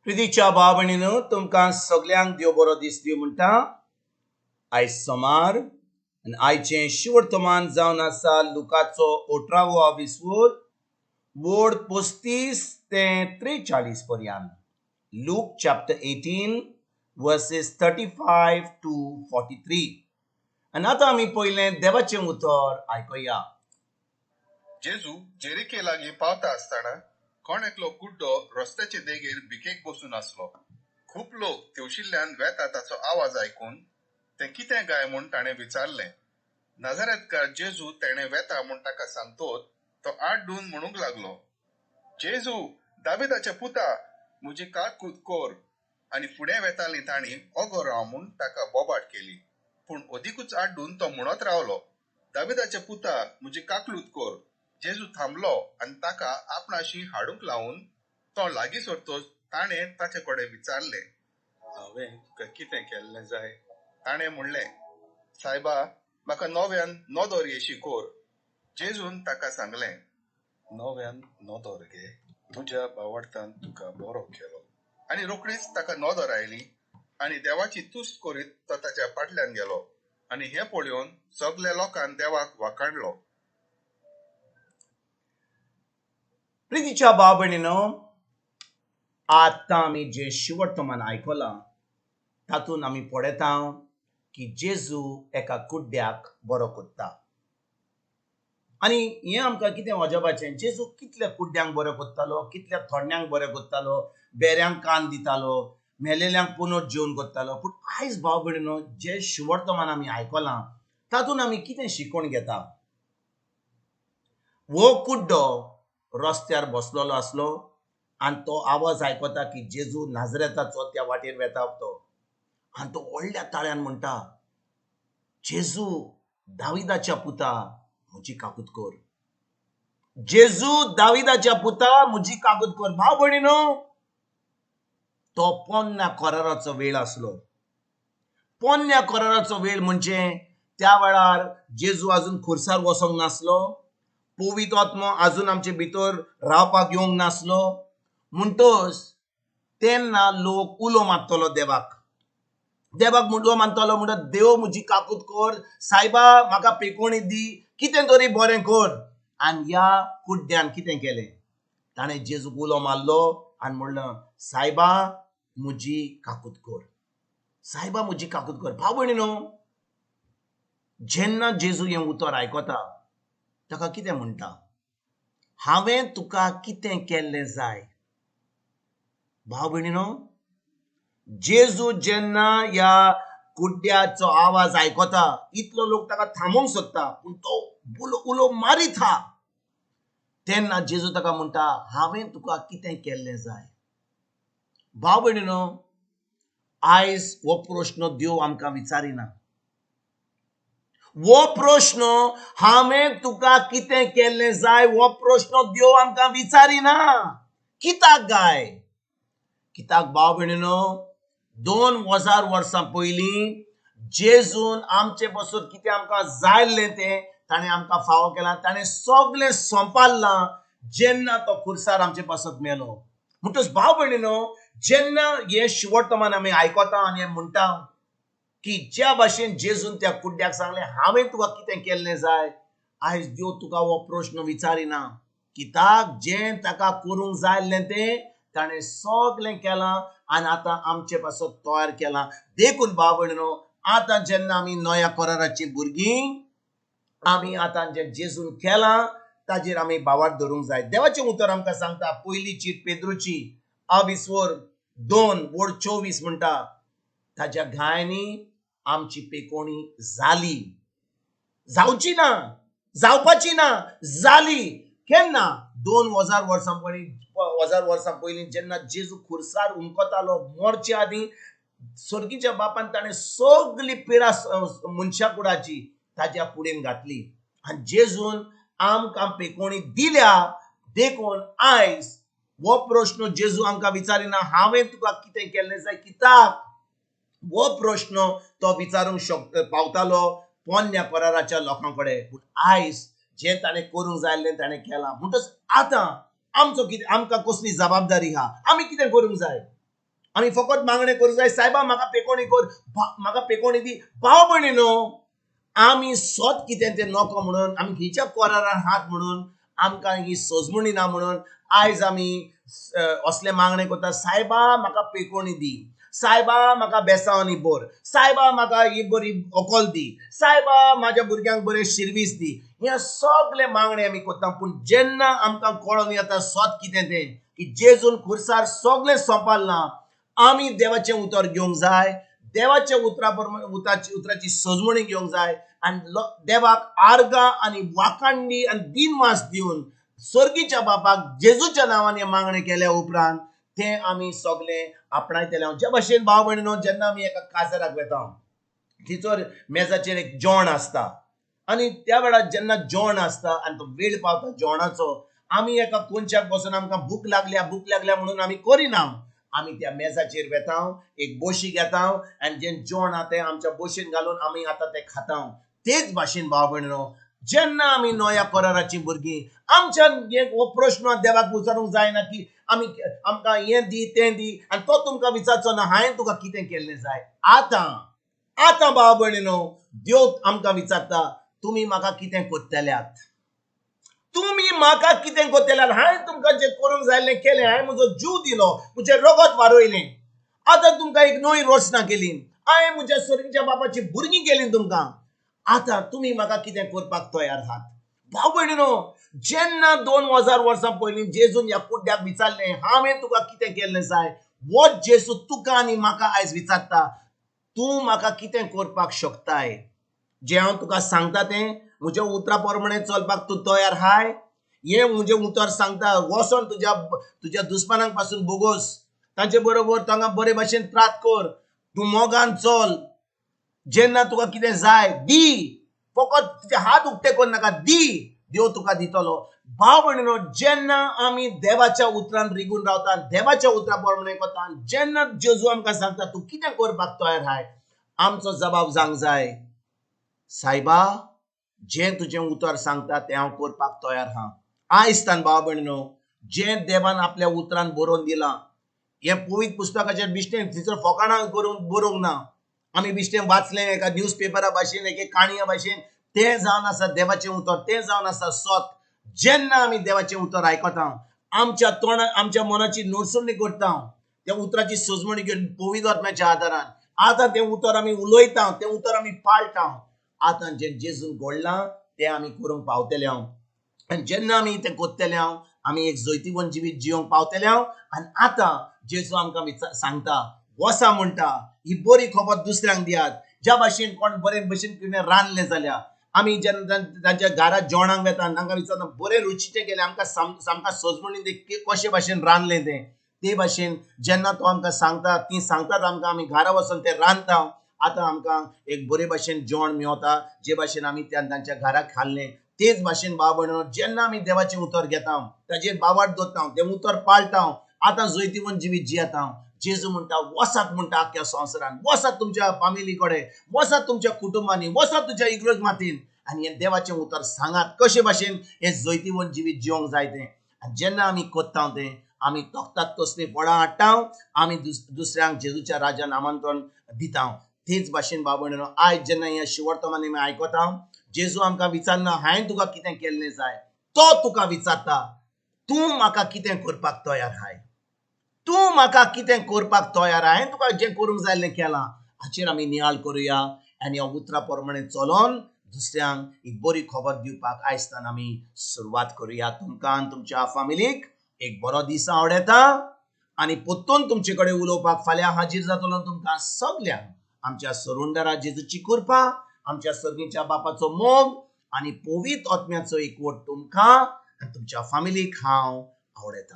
प्रितीच्या भाव भयणीनो, तुमकां सगळ्यांक देव बरो दीस दिवं म्हणटा. आयज सोमार आनी आयचें शिवर्तमान जावन आसा लुकाचो 18वो विसवोर, वोड 35 ते 43 पर्यंत. Look chapter 18 versus 35 to 43. आनी आतां आमी पयलें देवाचें उतर आयकया. जेजू जेरिके लागीं पावता आसतना कोण एकलो कुड्डो रस्त्याचे देगेर भिकेक बसून आसलो. खूप लोक तेवशिल्ल्यान वेता ताचो आवाज आयकून ते कितें गाय म्हूण ताणें विचारलें. नाझारेतकार जेजू तेणें वेता म्हूण ताका सांगतोच तो आड धुवन म्हणूंक लागलो, जेजू, दाविदाच्या पुता, म्हजी काकूट कोर. आनी फुडें वेतालीं तांणी ओगो राव म्हूण ताका बोबाट केली. पूण अदीकूच आड धुवन तो म्हणत रावलो, दाविदाच्या पुता, म्हजी काकलूत कोर. जेजू थांबलो आनी ताका आपणाशी हाडूंक लावून तो लागीं सरतोच ताणें ताचे कडेन विचारलें, हांवें तुका कितें केल्लें जाय? ताणें म्हणलें, सायबा, म्हाका नव्यान नोदोर येशी कोर. जेजून ताका सांगलें, नव्यान नोदोर घे, तुज्या बावडतान तुका बरो केलो. आनी रोखडीच ताका नोदोर आयली आनी देवाची तुस्त करीत तो ताच्या फाटल्यान गेलो. आनी हें पळोवन सगल्या लोकांन देवाक वाखाणलो. प्रितीच्या भाव भयणीनो, आतां आमी जें शिवर्तमान आयकलां तातूंत आमी पळयता की जेजू एका कुड्ड्याक बरो कोत्ता. आनी हें आमकां कितें अजापाचें, जेजू कितल्या कुड्ड्यांक बरो कोत्तालो, कितल्या थोड्यांक बरें कोत्तालो, बेऱ्यांक कान दितालो, मेलेल्यांक पुनर्जीवन कोत्तालो. पूण आयज भाव भयणीनो, जें शिवर्तमान आमी आयकलां तातूंत आमी कितें शिकून घेता. वो कुड्डो रस्त्यार बसलेलो आसलो आनी तो आवाज आयकता की जेजू नाझरेताचो त्या वाटेर वेता तो. आनी तो व्हडल्या ताळ्यान म्हणटा, जेजू, दाविदाच्या पुता, म्हजी काकूट कोर. जेजू, दाविदाच्या पुता, म्हजी काकूट कोर. भाव भयणीनो, तो पोन्न्या कोराराचो वेळ आसलो. पोन्न्या कोराराचो वेळ म्हणजे त्या वेळार जेजू आजून खुर्सार वसोंक नासलो, पवित्र आत्मो आजून आमचे भितर रावपाक येवंक नासलो. म्हणटोच तेन्ना लोक उलो मारतलो देवाक उलो मारतलो म्हणटा, देव म्हजी काकूट कोर, सायबा म्हाका पेकोणी दी, कितें तरी बरें कर. आनी ह्या कुड्ड्यान कितें केलें, ताणें जेजूक उलो मारलो आनी म्हणलें, सायबा म्हजी काकूट कोर, सायबा म्हजी काकूट कोर. भाव भयणीनो, जेन्ना जेजू हें उतर आयकता ताका कितें म्हणटा, हांवें तुका कितें केल्लें जाय. भाव भयणीनो, जेजू जेन्ना ह्या कुड्ड्याचो आवाज आयकता, इतलो लोक ताका थांबोवंक सोदता, पूण तो उलो मारीत हा. तेन्ना जेजू ताका म्हणटा, हांवें तुका कितें केल्लें जाय. भाव भयणीनो, आयज हो प्रश्न देव आमकां विचारिना. वो प्रश्न, हांवें तुका कितें केल्लें जाय, हो प्रश्न देव आमकां विचारिना. कित्याक गाय? कित्याक भाव भयणीनो, 2000 वर्सां पयलीं जेजून आमचे पासून कितें आमकां जायल्लें तें ताणें आमकां फावो केलां. ताणें सगळें संपादलां जेन्ना तो खुर्सार आमचे पासून मेलो. म्हणटच भाव भयणीनो, जेन्ना हे शिवर्तमान आमी आयकता आनी हें म्हणटा की ज्या भाशेन जेजून त्या कुड्ड्याक सांगलें, हांवें तुका कितें केल्लें जाय, आयज देव तुका हो प्रश्न विचारिना. कित्याक जें ताका करूंक जायल्लें तें ताणें सगळें केलां आनी आतां आमचे पासून तयार केलां. देखून भाव भयणीनो, आतां जेन्ना आमी नव्या कराराची भुरगीं, आमी आतां जें जेजून केलां ताजेर आमी भावार्थ धरूंक जाय. देवाचें उतर आमकां सांगता, पयली चीट पेद्रूची विसवोर 2:24 म्हणटा, ताच्या घायांनी आमची पेकोणी जाली, जावची ना, जावपाची ना, जाली. केन्ना? 2000 वर्सां पयलीं जेन्ना जेजू खुर्सार हुमकतालो मरचे आदीं सर्गीच्या बापान ताणें सगळी पिडा मनशा कुडाची ताच्या फुडेन घातली आनी जेजून आमकां पेकोणी दिल्या. देखून आयज हो प्रश्न जेजू आमकां विचारिना, हांवें तुका कितें केल्लें जाय. कित्याक? हो प्रश्न तो विचारूंक पावतालो पोन्न्या कराराच्या लोकां कडेन. पूण आयज जें ताणें करूंक जायल्लें ताणें केलां. म्हणटच आतां आमचो कितें, आमकां कसली जबाबदारी आहा, आमी कितें करूंक जाय. आमी फकत मागणे करूं जाय, सायबा म्हाका पेकोणी कर, म्हाका पेकोणी दी. भाव भयणीनो, आमी सोत कितें तें नको म्हणून, आमी खंयच्या कोरारान हात म्हणून, आमकां ही सजमणी ना म्हणून आयज आमी असले मागणे करता, सायबा म्हाका पेकोणी दी, सायबा म्हाका बेसावनी बोर, सायबा म्हाका ही बरी अकोल दी, सायबा म्हाज्या भुरग्यांक बरें शिर्वीस दी. हे सगळे मागणे आमी करता. पूण जेन्ना आमकां कळोन येता सोत कितें तें, की जेजून खुर्सार सगळें सोंपलां, आमी देवाचें उतर घेवंक जाय, देवाच्या उतराची सजमणी घेवंक जाय, आनी देवाक आर्गां आनी वाखाणडी आनी दिनवास दिवन सर्गीच्या बापाक जेजूच्या नांवान हे मागणे केल्या उपरांत ते आमी सगळे आपणायतले. ज्या भाशेन भाव भयणीनो, जेन्ना आमी एका काजाराक वेता, थंयसर मेजाचेर एक जेवण आसता, आनी त्या वेळार जेन्ना जेवण आसता आनी तो वेळ पावता जेवणाचो, आमी एका कोनशाक बसून आमकां भूक लागल्या म्हणून आमी करिना. आमी त्या मेजाचेर वेता, एक बोशी घेता, आनी जें जेवण आहा तें आमच्या बोशेन घालून आमी आतां तें खाता. तेच भाशेन भाव भयणीनो, जेन्ना आमी नव्या कराराची भुरगीं, आमच्यान हो प्रश्न देवाक विचारूंक जायना की आमकां हें दी तें दी, आनी तो तुमकां विचारचो ना हांवें तुका कितें केल्लें जाय. आतां भाव भयणीनो, देव आमकां विचारता, तुमी म्हाका कितें कोत्तेल्यात, तुमी म्हाका कितें कोत्तेल्यात. हांवें तुमकां जें करूंक जाय केलें, हांवें म्हजो जीव दिलो, म्हजें रगत वारोयलें, आतां तुमकां एक नवी रचना केली, हांवें म्हज्या सर्गीच्या बापाची भुरगीं केलीं तुमकां, आतां तुमी म्हाका कितें करपाक तयार आहात. भाव भयणीनो, जेन्ना 2000 वर्सां पयलीं जेजून ह्या कुड्ड्याक विचारलें, हांवें तुका कितें केल्लें जाय, हो जेजू तुका आनी म्हाका आयज विचारता, तूं म्हाका कितें करपाक शकताय. जें हांव तुका सांगता तें, म्हज्या उतरा प्रमाणे चलपाक तूं तयार आहाय. हें म्हजें उतर सांगता, वचोन तुज्या दुस्मानांक पासून बोगोस, तांचे बरोबर तांकां बरे भाशेन त्रास कर, तूं मोगान चल, जेन्ना तुका कितें जाय दी, फकत तुजे हात उक्ते कर नाका, दी, देव तुका दितलो. भाव भयणीनो, जेन्ना आमी देवाच्या उतरान रिगून रावता, देवाच्या उतरा प्रमाणे करता, जेन्ना जेजू आमकां सांगता तूं कितें करपाक तयार आहाय, आमचो जबाब जावंक जाय, सायबा जें तुजें उतर सांगता तें हांव करपाक तयार आहा. आयजतान भाव भयणीनो, जें देवान आपल्या उतरान बरोवन दिलां, हें पवित्र पुस्तकाचेर बिश्टें थंयसर फकाणां करून बरोवंक ना, आमी बिश्टें वाचलें एका न्यूज पेपरा भाशेन, एक काणया भाशेन, तें जावन आसा देवाचें उतर, तें जावन आसा सोत. जेन्ना आमी देवाचें उतर आयकता, आमच्या मनाची नडसुणी करता, त्या उतराची सजमणी घेवन पवित्र आत्म्याच्या आदारान आतां तें उतर आमी उलयता, तें उतर आमी पाळटा. आतां जें जेजून घडलां तें आमी करूंक पावतले. आनी जेन्ना आमी तें कोत्तले, आमी एक जैतिवंत जिवीत जिवंक पावतले. आनी आतां जेजू आमकां सांगता, वसा म्हणटा, ही बरी खबर दुसऱ्यांक दियात. ज्या भाशेन कोण बरे भशेन कितें रांदलें जाल्यार आमी जेन्ना तांच्या घरांत जेवणाक वेता, तांकां विचारता बरें रुचीचें केलें, आमकां सामकां सजमणीन कशे भाशेन रांदलें तें. ते भाशेन जेन्ना तो आमकां सांगता, ती सांगतात आमकां, आमी घरा वचून तें रांदता. आतां आमकां एक बरे भाशेन जेवण मेळटा, जे भाशेन आमी तांच्या घराक खाल्लें. तेच भाशेन भाव भयणीनो, जेन्ना आमी देवाचें उतर घेता, ताजेर बावाट दवरता, तें उतर पाळटा, आतां जैतिवंत जिवीत जियेता. जेजू म्हणटा, वसात म्हणटा आख्या संवसारान, वसात तुमच्या फॅमिली कडेन, वसात तुमच्या कुटुंबांनी, वसात तुमच्या इग्रोज मातीन, आनी हें देवाचें उतर सांगात कशे भाशेन हें जैतिवंत जिवीत जिवंक जाय तें. आनी जेन्ना आमी कोत्ता तें, आमी तोखतात तसलीं फळां हाडटा, आमी दुसऱ्यांक जेजूच्या राज्यान आमंत्रण दिता. तेच भाशेन भाव भयणीनो, आयज जेन्ना हें शिवर्तमान आमी आयकता, जेजू आमकां विचारना हांवें तुका कितें केल्लें जाय, तो तुका विचारता, तूं म्हाका कितें करपाक तयार आहाय, तूं म्हाका कितें करपाक तयार आहाय. हांवें तुका जें करूंक जाय केलां, हाचेर आमी नियाळ करुया, आनी ह्या उतरा प्रमाणे चलोन दुसऱ्यांक एक बरी खबर दिवपाक आयजतान आमी सुरवात करुया. तुमकां आनी तुमच्या फॅमिलीक एक बरो दीस आवडेता, आनी पोत्तून तुमचे कडेन उलोवपाक फाल्यां हाजीर जातलो. तुमकां सगल्यांक आमच्या सरुंडरा जेजूची कृपा, आमच्या सर्गीच्या बापाचो मोग आनी पवित्र आत्म्याचो एकवट तुमकां आनी तुमच्या फॅमिलीक हांव आवडयता.